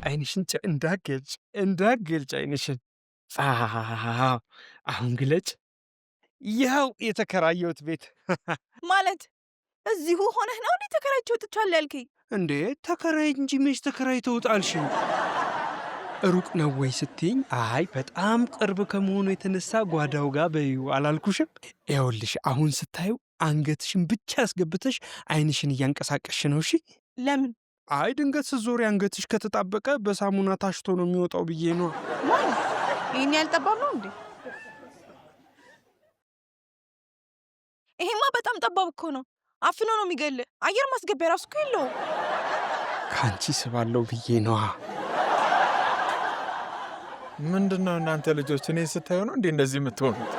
አይንሽን እንዳገልጭ አይንሽን አሁን ግለጭ። ይኸው የተከራየሁት ቤት ማለት እዚሁ ሆነህ ነው እንዴ ተከራይቼ ወጥቻለሁ ያልከኝ? እንዴ ተከራይ እንጂ መች ተከራይተህ ወጣልሽኝ? ሩቅ ነው ወይ ስትይኝ፣ አይ በጣም ቅርብ ከመሆኑ የተነሳ ጓዳው ጋር በይው አላልኩሽም? ይኸውልሽ አሁን ስታዩ አንገትሽን ብቻ ያስገብተሽ አይንሽን እያንቀሳቀስሽ ነው። እሺ ለምን? አይ ድንገት ስትዞሪ አንገትሽ ከተጣበቀ በሳሙና ታሽቶ ነው የሚወጣው ብዬ ነው። ማለት ይሄን ያልጠባብ ነው እንዴ? ይሄማ በጣም ጠባብ እኮ ነው። አፍኖ ነው የሚገልህ። አየር ማስገቢያ ራሱ እኮ የለውም። ከአንቺ ስባለው ብዬ ነዋ። ምንድነው እናንተ ልጆች እኔ ስታዩ ነው እንዴ እንደዚህ የምትሆኑት?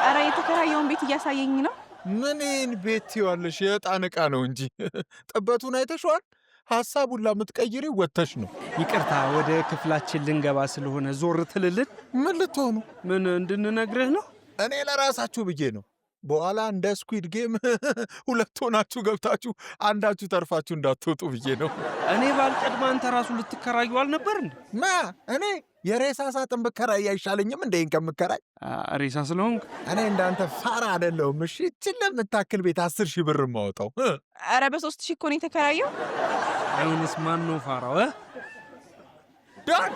ኧረ የተከራየውን ቤት እያሳየኝ ነው። ምንን ቤት ትይዋለሽ? የዕጣን ዕቃ ነው እንጂ ጥበቱን አይተሽዋል? ሐሳቡን ላምትቀይሪ ወጥተሽ ነው። ይቅርታ ወደ ክፍላችን ልንገባ ስለሆነ ዞር ትልልን። ምን ልትሆኑ? ምን እንድንነግርህ ነው? እኔ ለራሳችሁ ብዬ ነው። በኋላ እንደ ስኩዊድ ጌም ሁለት ሆናችሁ ገብታችሁ አንዳችሁ ተርፋችሁ እንዳትወጡ ብዬ ነው። እኔ ባልቀድማ አንተ ራሱ ልትከራዩ አልነበር እንዴ? እኔ የሬሳ ሳጥን ብከራይ አይሻለኝም? እንደይን ከምከራይ ሬሳ ስለሆንክ እኔ እንዳንተ ፋራ አይደለሁም። እሺ እችን ለምታክል ቤት 10,000 ብር ማወጣው። ኧረ በ3,000 እኮ ነው የተከራየው። አሁንስ ማን ነው ፋራው? ዳድ